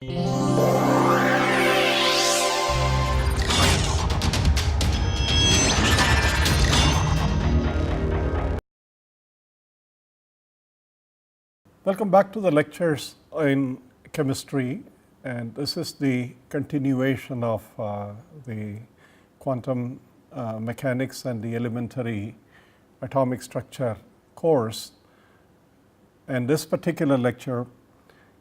Welcome back to the lectures in chemistry, and this is the continuation of the quantum mechanics and the elementary atomic structure course. And this particular lecture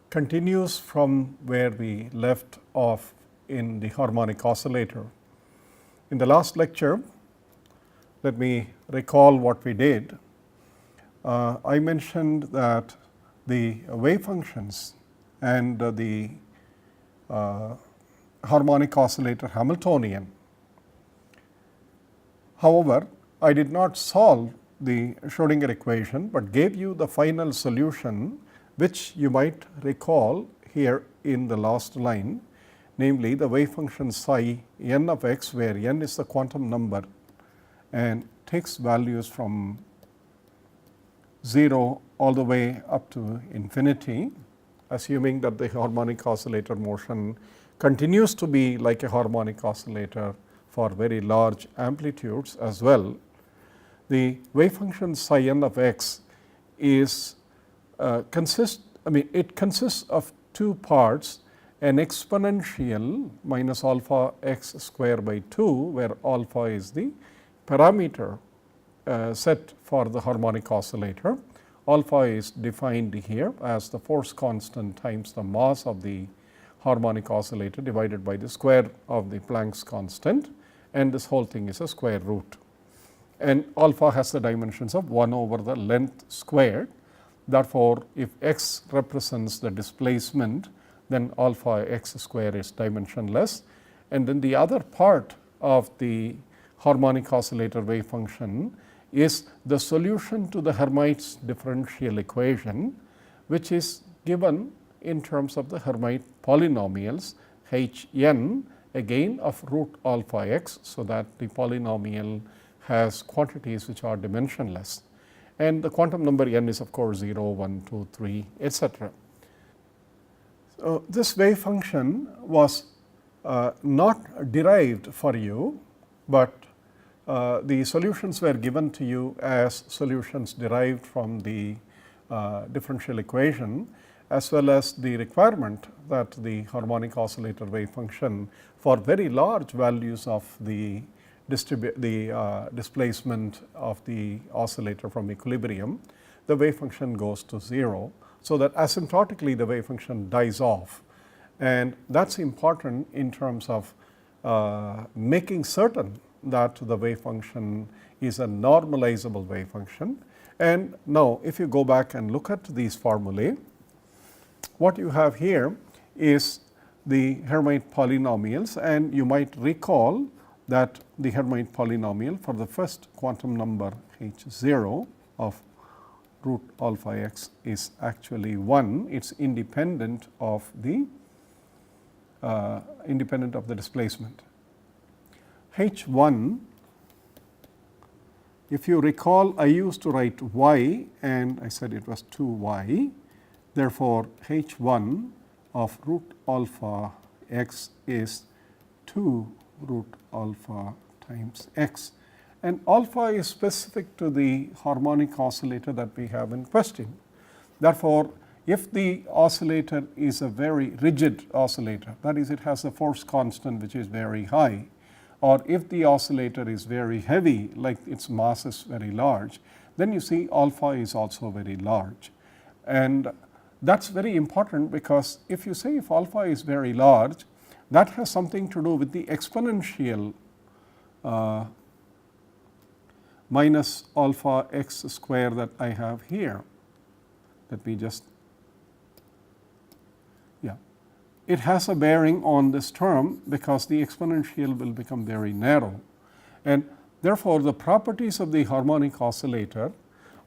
continues from where we left off in the harmonic oscillator. In the last lecture, let me recall what we did. I mentioned that the wave functions and the harmonic oscillator Hamiltonian. However, I did not solve the Schrodinger equation, but gave you the final solution, which you might recall here in the last line, namely the wave function psi n of x, where n is the quantum number and takes values from 0 all the way up to infinity, assuming that the harmonic oscillator motion continues to be like a harmonic oscillator for very large amplitudes as well. The wave function psi n of x is it consists of two parts, an exponential minus alpha x square by 2, where alpha is the parameter set for the harmonic oscillator. Alpha is defined here as the force constant times the mass of the harmonic oscillator divided by the square of the Planck's constant, and this whole thing is a square root. And alpha has the dimensions of 1 over the length squared. Therefore, if x represents the displacement, then alpha x square is dimensionless. And then the other part of the harmonic oscillator wave function is the solution to the Hermite's differential equation, which is given in terms of the Hermite polynomials h n, again of root alpha x, so that the polynomial has quantities which are dimensionless, and the quantum number n is of course 0, 1, 2, 3, etc. So, this wave function was not derived for you, but the solutions were given to you as solutions derived from the differential equation, as well as the requirement that the harmonic oscillator wave function for very large values of the displacement of the oscillator from equilibrium, the wave function goes to 0. So, that asymptotically the wave function dies off, and that is important in terms of making certain that the wave function is a normalizable wave function. And now, if you go back and look at these formulae, what you have here is the Hermite polynomials, and you might recall that the Hermite polynomial for the first quantum number h 0 of root alpha x is actually 1. It is independent of the displacement. H1, if you recall, I used to write y and I said it was 2y. Therefore, H1 of root alpha x is 2 root alpha times x, and alpha is specific to the harmonic oscillator that we have in question. Therefore, if the oscillator is a very rigid oscillator, that is, it has a force constant which is very high, or if the oscillator is very heavy, like its mass is very large, then you see alpha is also very large. And that is very important, because if you say if alpha is very large, that has something to do with the exponential minus alpha x square that I have here. Let me just, it has a bearing on this term, because the exponential will become very narrow, and therefore, the properties of the harmonic oscillator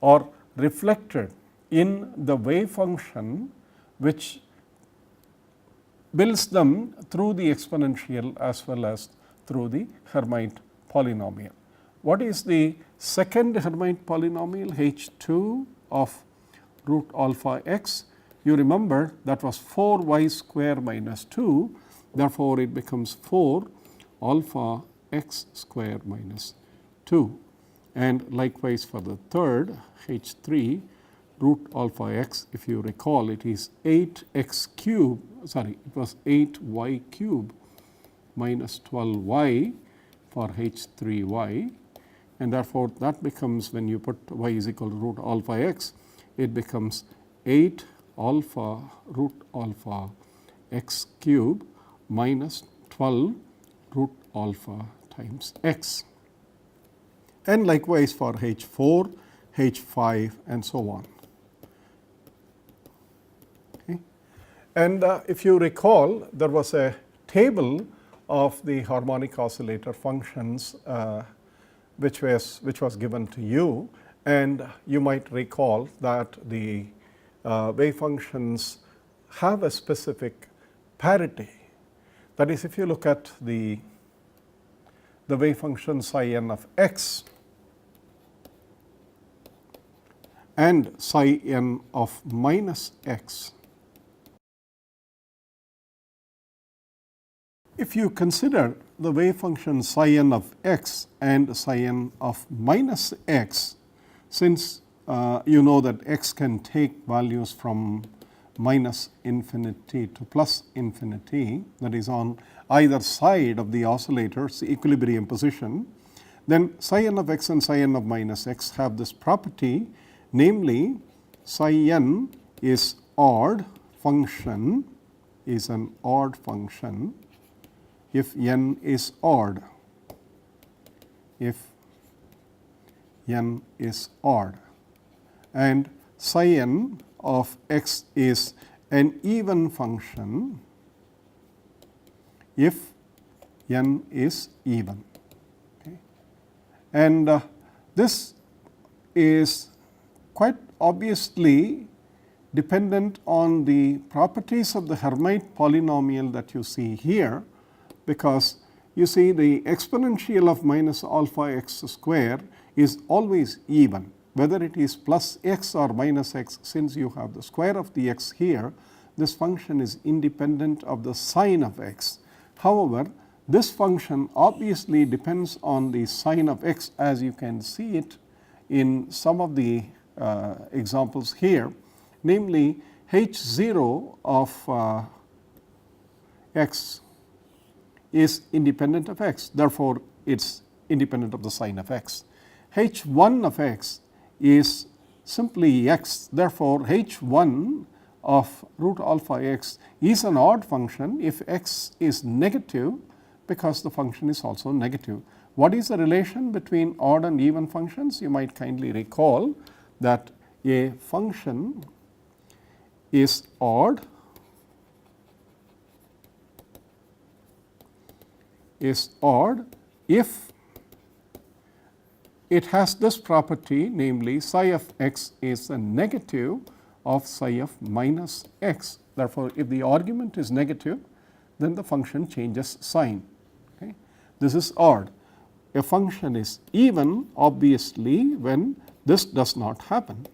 are reflected in the wave function, which builds them through the exponential as well as through the Hermite polynomial. What is the second Hermite polynomial? H2 of root alpha x you remember that was 4 y square minus 2, therefore, it becomes 4 alpha x square minus 2, and likewise for the third H 3 root alpha x, if you recall, it is 8 x cube, sorry, it was 8 y cube minus 12 y for H 3 y, and therefore, that becomes, when you put y is equal to root alpha x, it becomes 8 alpha root alpha x cube minus 12 root alpha times x, and likewise for H 4, H 5 and so on. Okay. And if you recall, there was a table of the harmonic oscillator functions which was given to you, and you might recall that the wave functions have a specific parity. That is, if you look at the wave function psi n of x and psi n of minus x, if you consider the wave function psi n of x and psi n of minus x, since you know that x can take values from minus infinity to plus infinity, that is on either side of the oscillator's equilibrium position, then psi n of x and psi n of minus x have this property, namely psi n is odd function, is an odd function if n is odd, if n is odd, and psi n of x is an even function if n is even. Okay. And this is quite obviously dependent on the properties of the Hermite polynomial that you see here, because you see the exponential of minus alpha x square is always even, whether it is plus x or minus x. Since you have the square of the x here, this function is independent of the sign of x. However, this function obviously depends on the sign of x, as you can see it in some of the examples here, namely h 0 of x is independent of x, therefore, it is independent of the sign of x. h 1 of x is simply x, therefore, h 1 of root alpha x is an odd function if x is negative, because the function is also negative. What is the relation between odd and even functions? You might kindly recall that a function is odd if it has this property, namely psi of x is a negative of psi of minus x. Therefore, if the argument is negative, then the function changes sign. Okay. This is odd. A function is even, obviously, when this does not happen,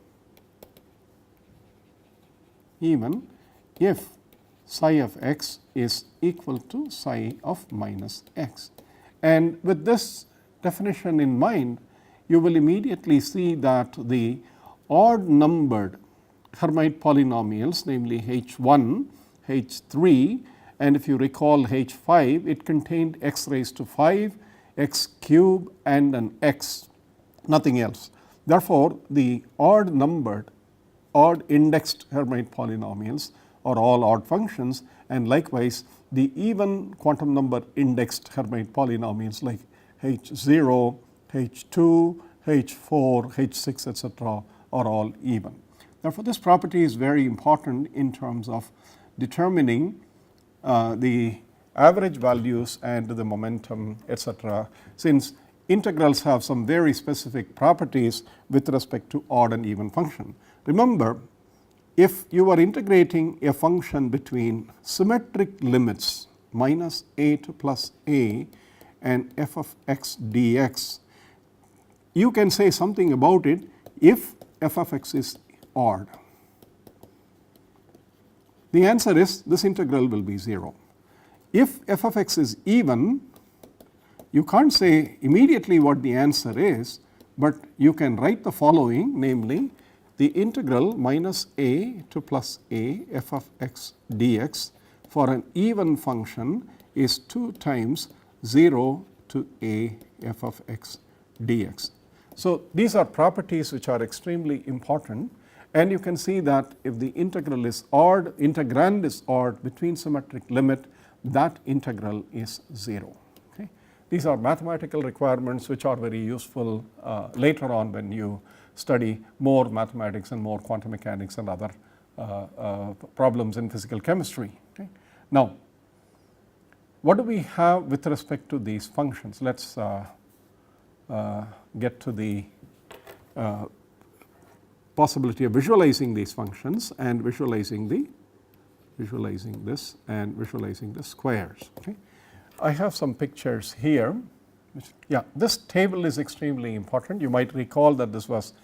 even if psi of x is equal to psi of minus x. And with this definition in mind, you will immediately see that the odd numbered Hermite polynomials, namely h 1, h 3, and if you recall h 5, it contained x raised to 5, x cube and an x, nothing else. Therefore, the odd numbered, odd indexed Hermite polynomials are all odd functions, and likewise the even quantum number indexed Hermite polynomials like h 0, h 2, h 4, h 6, etc. are all even. Therefore, this property is very important in terms of determining the average values and the momentum, etc., since integrals have some very specific properties with respect to odd and even function. Remember, if you are integrating a function between symmetric limits minus a to plus a and f of x dx, you can say something about it if f of x is odd. the answer is this integral will be 0. If f of x is even, you can't say immediately what the answer is, but you can write the following, namely the integral minus a to plus a f of x dx for an even function is 2 times 0 to a f of x dx. So, these are properties which are extremely important, and you can see that if the integral is odd, integrand is odd between symmetric limit, that integral is 0. Okay. These are mathematical requirements which are very useful later on when you study more mathematics and more quantum mechanics and other problems in physical chemistry. Okay. Now, what do we have with respect to these functions? Let us get to the possibility of visualizing these functions and visualizing this and visualizing the squares. Okay. I have some pictures here. This table is extremely important. You might recall that this was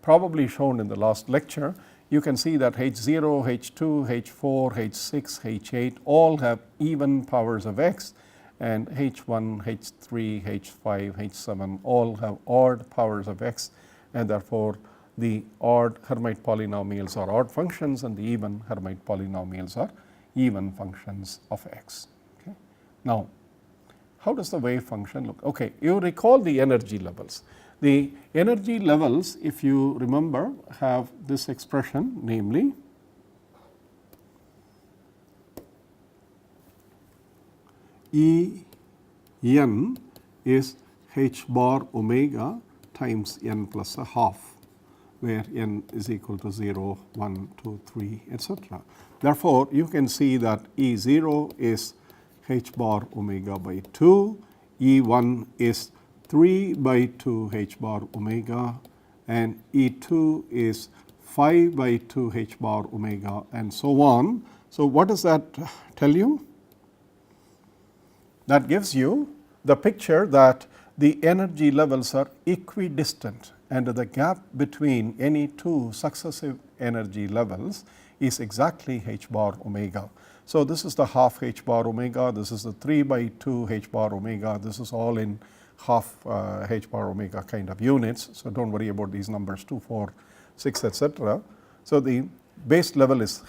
probably shown in the last lecture. You can see that H0, H2, H4, H6, H8 all have even powers of x, and H1, H3, H5, H7 all have odd powers of x, and therefore the odd Hermite polynomials are odd functions and the even Hermite polynomials are even functions of x. Okay. Now, how does the wave function look? Okay, you recall the energy levels. The energy levels, if you remember, have this expression, namely E n is h bar omega times n plus a half, where n is equal to 0, 1, 2, 3, etc. Therefore, you can see that E0 is h bar omega by 2, E1 is 3 by 2 h bar omega, and E2 is 5 by 2 h bar omega, and so on. So, what does that tell you? That gives you the picture that the energy levels are equidistant, and the gap between any two successive energy levels is exactly h bar omega. So, this is the half h bar omega, this is the 3 by 2 h bar omega, this is all in half h bar omega kind of units. So, do not worry about these numbers 2, 4, 6, etc. So, the base level is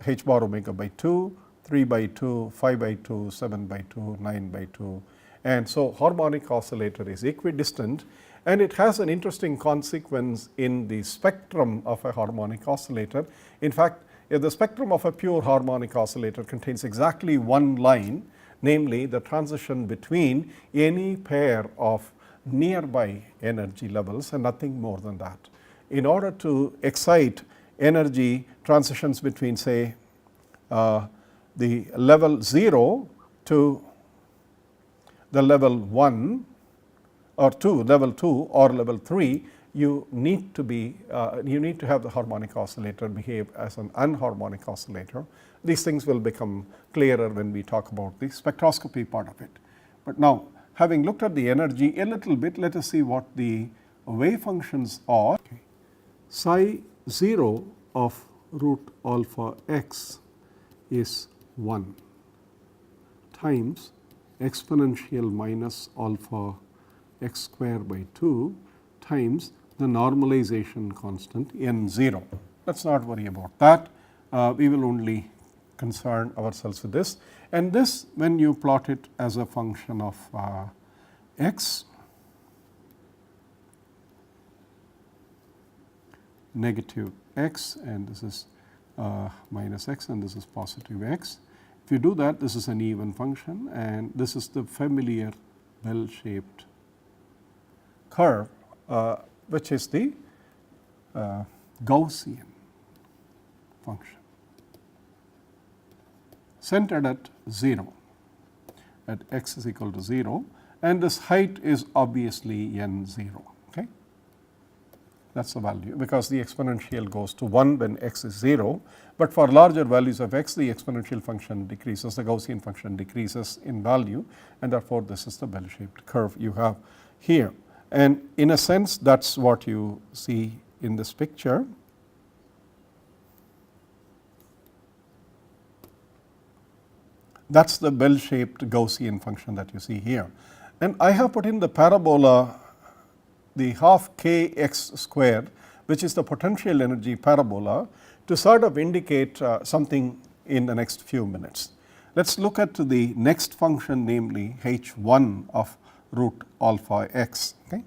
h bar omega by 2, 3 by 2, 5 by 2, 7 by 2, 9 by 2, and so harmonic oscillator is equidistant, and it has an interesting consequence in the spectrum of a harmonic oscillator. In fact, if the spectrum of a pure harmonic oscillator contains exactly one line, namely the transition between any pair of nearby energy levels and nothing more than that. In order to excite energy transitions between, say, the level 0 to the level 1 or 2, level 2 or level 3, you need to have the harmonic oscillator behave as an unharmonic oscillator. These things will become clearer when we talk about the spectroscopy part of it. But now, having looked at the energy a little bit, let us see what the wave functions are. Okay. Psi 0 of root alpha x is 1 times exponential minus alpha x square by 2 times the normalization constant n0. Let us not worry about that. We will only concern ourselves with this, and this, when you plot it as a function of x, negative x, and this is minus x, and this is positive x. If you do that, this is an even function, and this is the familiar bell shaped curve, which is the Gaussian function, centered at 0, at x is equal to 0, and this height is obviously n0. Okay? That is the value, because the exponential goes to 1 when x is 0, but for larger values of x, the exponential function decreases, the Gaussian function decreases in value, and therefore, this is the bell shaped curve you have here. And in a sense, that is what you see in this picture. That is the bell shaped Gaussian function that you see here. And I have put in the parabola, the half k x squared, which is the potential energy parabola, to sort of indicate something in the next few minutes. Let us look at the next function, namely h1 of root alpha x. Okay.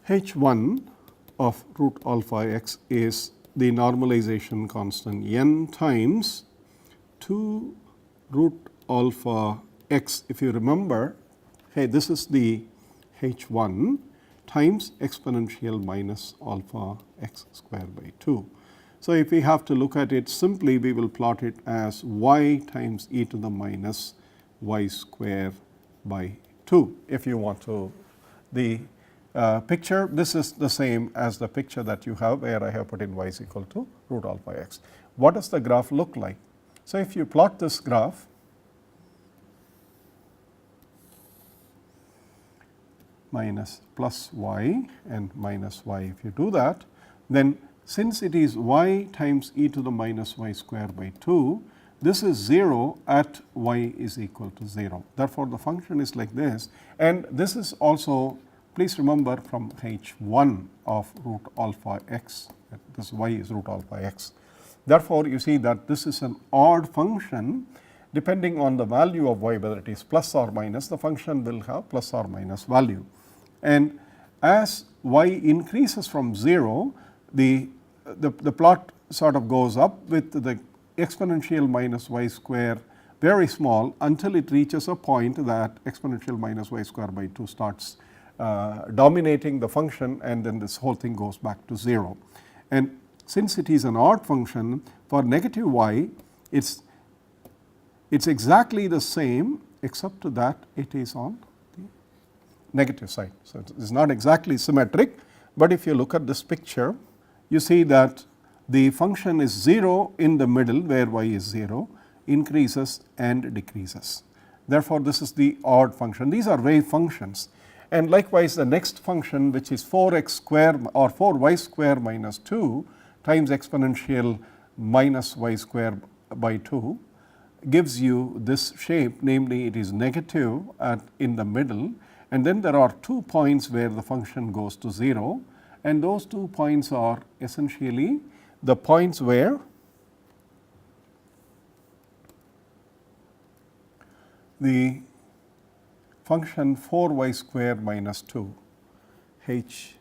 h1 of root alpha x is the normalization constant n times 2 root alpha x. If you remember, hey, this is the h1 times exponential minus alpha x square by 2. So, if we have to look at it simply, we will plot it as y times e to the minus y square by 2. If you want to, the picture, this is the same as the picture that you have, where I have put in y is equal to root alpha x. What does the graph look like? So, if you plot this graph, minus plus y and minus y, if you do that, then since it is y times e to the minus y square by 2, this is 0 at y is equal to 0. Therefore, the function is like this, and this is also, please remember, from h1 of root alpha x, this y is root alpha x. Therefore, you see that this is an odd function. Depending on the value of y, whether it is plus or minus, the function will have plus or minus value. And as y increases from 0, the plot sort of goes up with the exponential minus y square very small, until it reaches a point that exponential minus y square by 2 starts dominating the function, and then this whole thing goes back to 0. And since it is an odd function, for negative y, it's exactly the same, except that it is on the negative side. So, it is not exactly symmetric, but if you look at this picture, you see that the function is 0 in the middle, where y is 0, increases and decreases. Therefore, this is the odd function. These are wave functions. And likewise, the next function, which is 4x square or 4y square minus 2 times exponential minus y square by 2, gives you this shape, namely it is negative in the middle, and then there are 2 points where the function goes to 0, and those 2 points are essentially the points where the function 4y square minus 2 h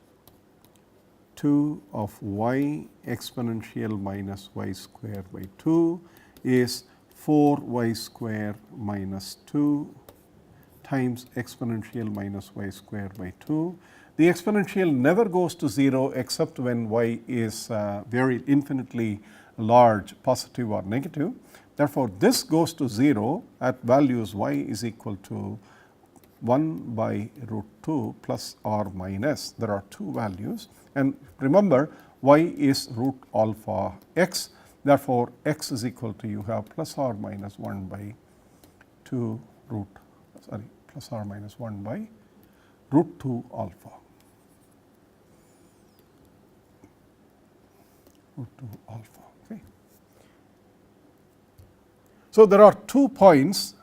2 of y exponential minus y square by 2 is 4y square minus 2 times exponential minus y square by 2. The exponential never goes to 0 except when y is very infinitely large, positive or negative. Therefore, this goes to 0 at values y is equal to 1 by root 2 plus or minus. There are 2 values, and remember, y is root alpha x. Therefore, x is equal to, you have plus or minus 1 by 2 root, sorry, plus or minus 1 by root 2 alpha. Root 2 alpha. Okay. So, there are 2 points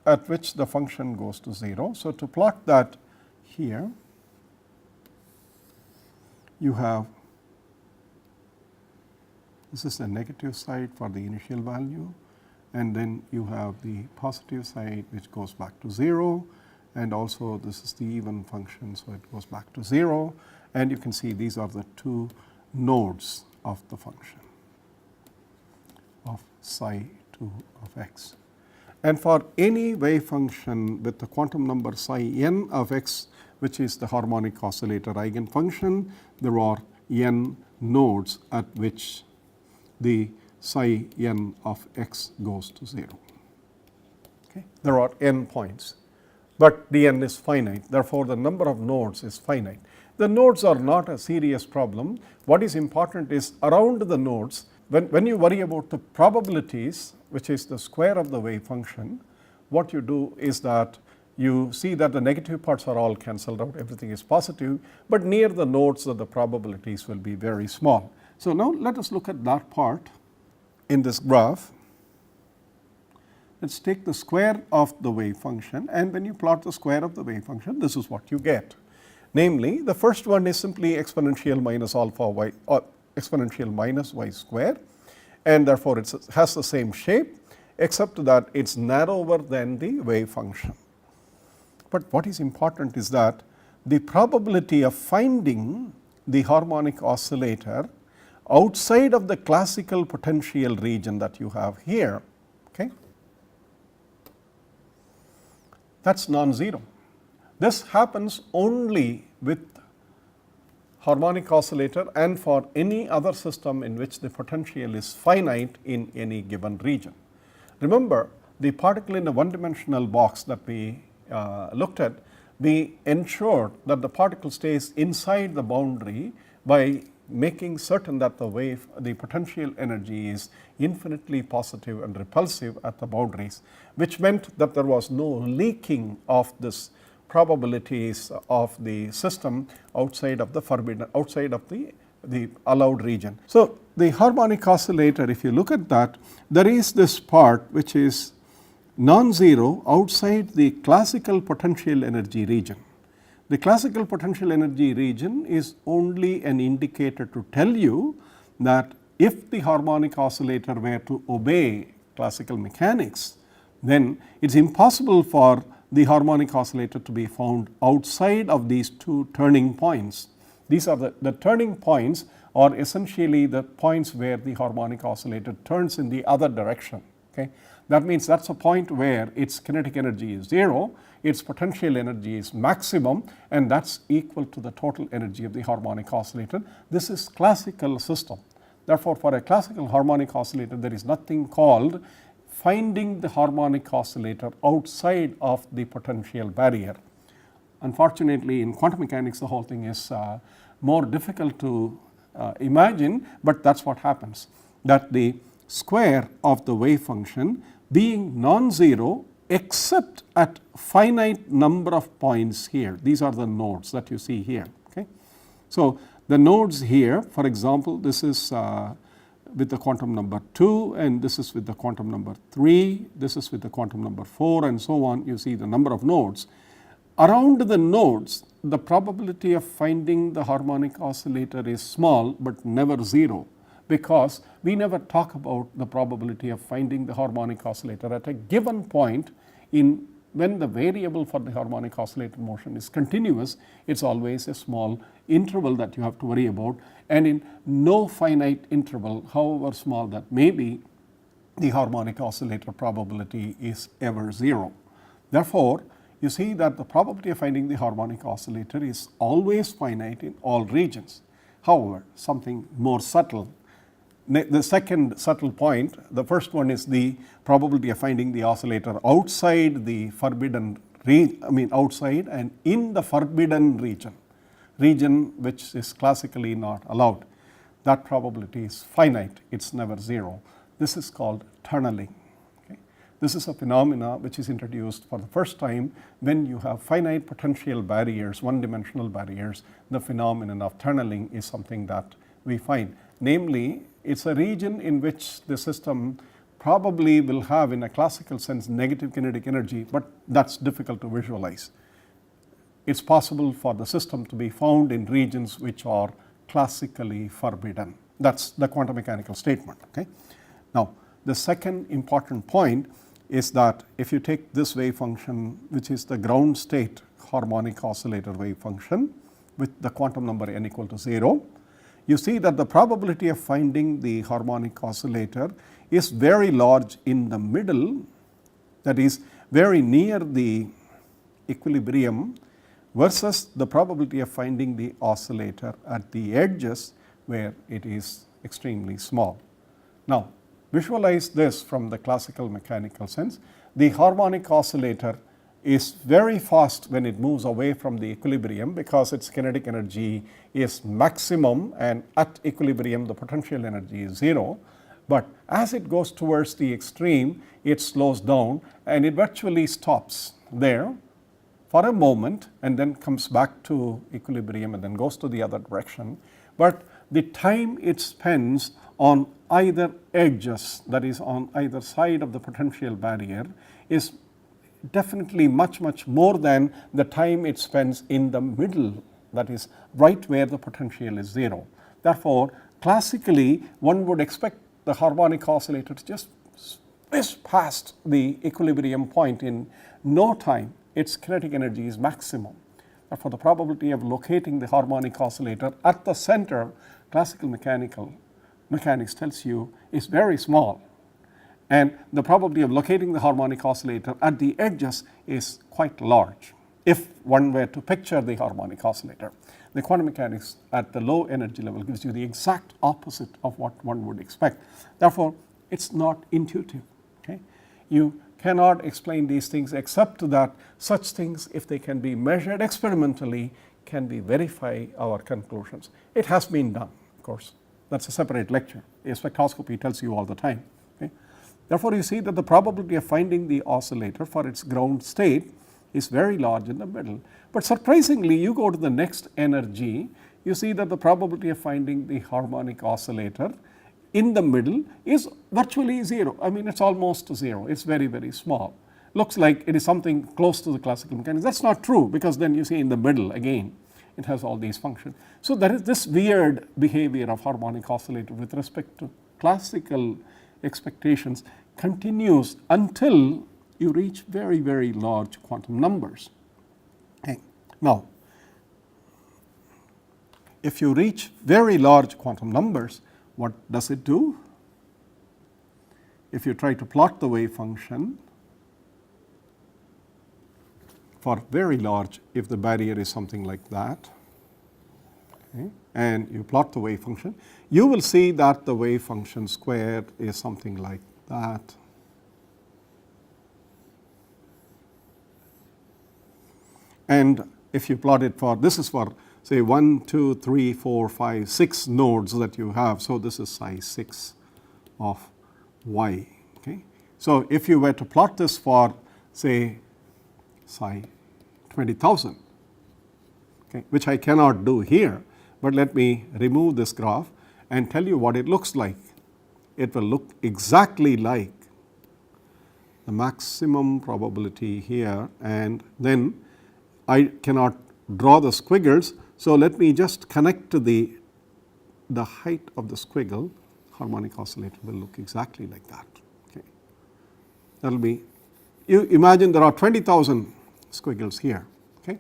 at which the function goes to 0. So, to plot that here, you have, this is the negative side for the initial value, and then you have the positive side which goes back to 0, and also this is the even function, so it goes back to 0, and you can see these are the 2 nodes of the function of psi 2 of x. And for any wave function with the quantum number psi n of x, which is the harmonic oscillator eigenfunction, there are n nodes at which the psi n of x goes to 0. Okay. There are n points, but the n is finite. Therefore, the number of nodes is finite. The nodes are not a serious problem. What is important is around the nodes, when you worry about the probabilities, which is the square of the wave function, what you do is that you see that the negative parts are all cancelled out, everything is positive, but near the nodes the probabilities will be very small. So, now let us look at that part in this graph. Let us take the square of the wave function, and when you plot the square of the wave function, this is what you get. Namely, the first one is simply exponential minus alpha y, or exponential minus y square, and therefore, it has the same shape, except that it is narrower than the wave function. But what is important is that the probability of finding the harmonic oscillator outside of the classical potential region that you have here, okay, that is non-zero. This happens only with harmonic oscillator and for any other system in which the potential is finite in any given region. Remember, the particle in a one dimensional box that we looked at, we ensured that the particle stays inside the boundary by making certain that the potential energy is infinitely positive and repulsive at the boundaries, which meant that there was no leaking of this probabilities of the system outside of the forbidden, outside of the allowed region. So, the harmonic oscillator, if you look at that, there is this part which is non-zero outside the classical potential energy region. The classical potential energy region is only an indicator to tell you that if the harmonic oscillator were to obey classical mechanics, then it is impossible for the harmonic oscillator to be found outside of these two turning points. These are the turning points are essentially the points where the harmonic oscillator turns in the other direction. Okay. That means that is a point where its kinetic energy is 0, its potential energy is maximum, and that is equal to the total energy of the harmonic oscillator. This is classical system. Therefore, for a classical harmonic oscillator, there is nothing called finding the harmonic oscillator outside of the potential barrier. Unfortunately, in quantum mechanics, the whole thing is more difficult to imagine, but that is what happens, that the square of the wave function being non-zero except at finite number of points here. These are the nodes that you see here. Okay. So, the nodes here, for example, this is with the quantum number 2, and this is with the quantum number 3, this is with the quantum number 4, and so on. You see the number of nodes. Around the nodes, the probability of finding the harmonic oscillator is small, but never 0, because we never talk about the probability of finding the harmonic oscillator at a given point in when the variable for the harmonic oscillator motion is continuous. It is always a small interval that you have to worry about, and in no finite interval, however small that may be, the harmonic oscillator probability is ever 0. Therefore, you see that the probability of finding the harmonic oscillator is always finite in all regions. However, something more subtle, the second subtle point, the first one is the probability of finding the oscillator outside the forbidden outside and in the forbidden region which is classically not allowed. That probability is finite, it is never 0. This is called tunneling. Okay. This is a phenomena which is introduced for the first time when you have finite potential barriers, one dimensional barriers. The phenomenon of tunneling is something that we find. Namely, it is a region in which the system probably will have, in a classical sense, negative kinetic energy, but that is difficult to visualize. It is possible for the system to be found in regions which are classically forbidden. That is the quantum mechanical statement. Okay. Now, the second important point is that if you take this wave function, which is the ground state harmonic oscillator wave function with the quantum number n equal to 0, you see that the probability of finding the harmonic oscillator is very large in the middle, that is very near the equilibrium, versus the probability of finding the oscillator at the edges where it is extremely small. Now, visualize this from the classical mechanical sense. The harmonic oscillator is very fast when it moves away from the equilibrium, because its kinetic energy is maximum, and at equilibrium the potential energy is 0. But as it goes towards the extreme, it slows down and it virtually stops there, for a moment and then comes back to equilibrium and then goes to the other direction, but the time it spends on either edges, that is on either side of the potential barrier, is definitely much more than the time it spends in the middle, that is right where the potential is 0. Therefore, classically one would expect the harmonic oscillator to just whiz past the equilibrium point in no time. Its kinetic energy is maximum. Therefore, the probability of locating the harmonic oscillator at the center, classical mechanics tells you, is very small, and the probability of locating the harmonic oscillator at the edges is quite large. If one were to picture the harmonic oscillator, the quantum mechanics at the low energy level gives you the exact opposite of what one would expect. Therefore, it is not intuitive. Okay? You cannot explain these things except that such things, if they can be measured experimentally, can be verify our conclusions. It has been done, of course. That is a separate lecture. A spectroscopy tells you all the time. Okay? Therefore, you see that the probability of finding the oscillator for its ground state is very large in the middle. But surprisingly, you go to the next energy, you see that the probability of finding the harmonic oscillator in the middle is virtually 0. I mean, it is almost 0. It is very small. Looks like it is something close to the classical mechanics. That is not true, because then you see in the middle again it has all these functions. So, there is this weird behavior of harmonic oscillator with respect to classical expectations continues until you reach very large quantum numbers. Okay. Now, if you reach very large quantum numbers, what does it do? If you try to plot the wave function for very large, if the barrier is something like that, okay, and you plot the wave function, you will see that the wave function squared is something like that. And if you plot it for, this is for say 1, 2, 3, 4, 5, 6 nodes that you have. So, this is psi 6 of y. Okay. So, if you were to plot this for say psi 20,000, okay, which I cannot do here, but let me remove this graph and tell you what it looks like. It will look exactly like the maximum probability here, and then I cannot draw the squiggles. So, let me just connect to the height of the squiggle. Harmonic oscillator will look exactly like that. Okay. That will be, you imagine there are 20,000 squiggles here, okay,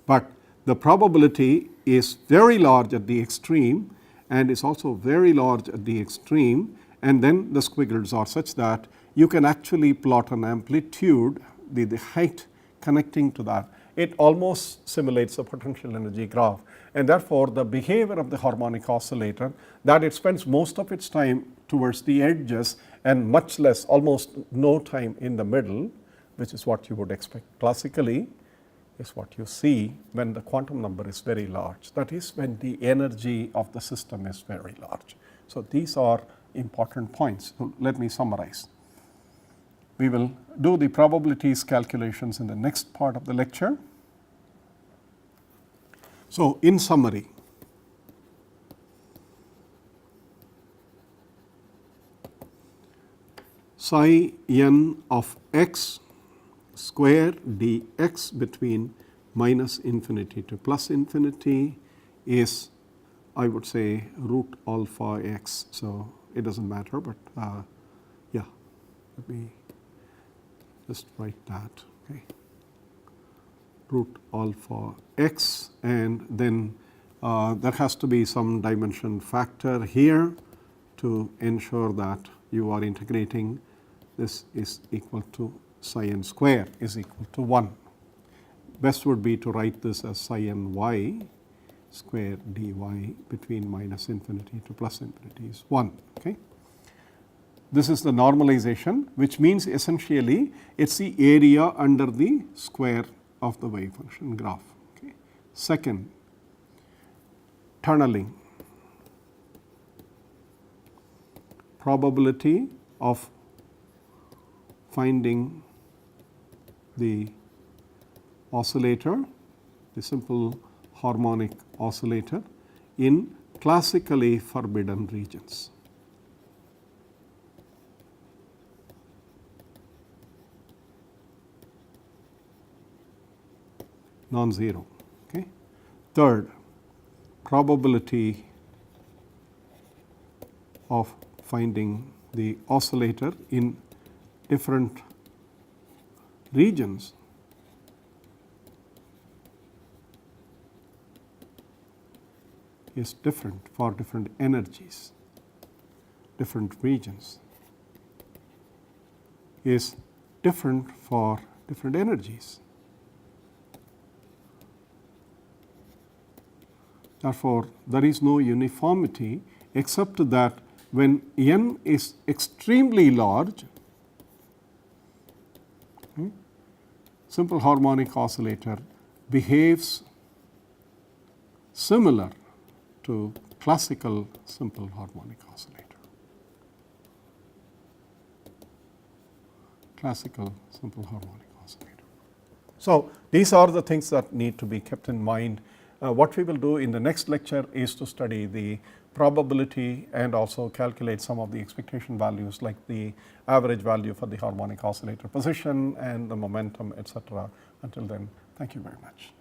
but the probability is very large at the extreme and is also very large at the extreme, and then the squiggles are such that you can actually plot an amplitude, the height connecting to that. It almost simulates a potential energy graph, and therefore, the behavior of the harmonic oscillator, that it spends most of its time towards the edges and much less, almost no time in the middle, which is what you would expect classically, is what you see when the quantum number is very large. That is when the energy of the system is very large. So, these are important points. So, let me summarize. We will do the probabilities calculations in the next part of the lecture. So, in summary, psi n of x square dx between minus infinity to plus infinity is, I would say, root alpha x. So, it does not matter, but yeah, let me just write that, okay, root alpha x, and then there has to be some dimension factor here to ensure that you are integrating. This is equal to psi n square is equal to 1. Best would be to write this as psi n y square dy between minus infinity to plus infinity is 1. Okay. This is the normalization, which means essentially it is the area under the square of the wave function graph. Okay. Second, tunneling, probability of finding the oscillator, the simple harmonic oscillator in classically forbidden regions. Non-zero. Okay. Third, probability of finding the oscillator in different regions is different for different energies, different regions is different for different energies. Therefore, there is no uniformity except that when n is extremely large, simple harmonic oscillator behaves similar to classical simple harmonic oscillator. Classical simple harmonic oscillator. So, these are the things that need to be kept in mind. What we will do in the next lecture is to study the probability and also calculate some of the expectation values like the average value for the harmonic oscillator position and the momentum, etc. Until then, thank you very much.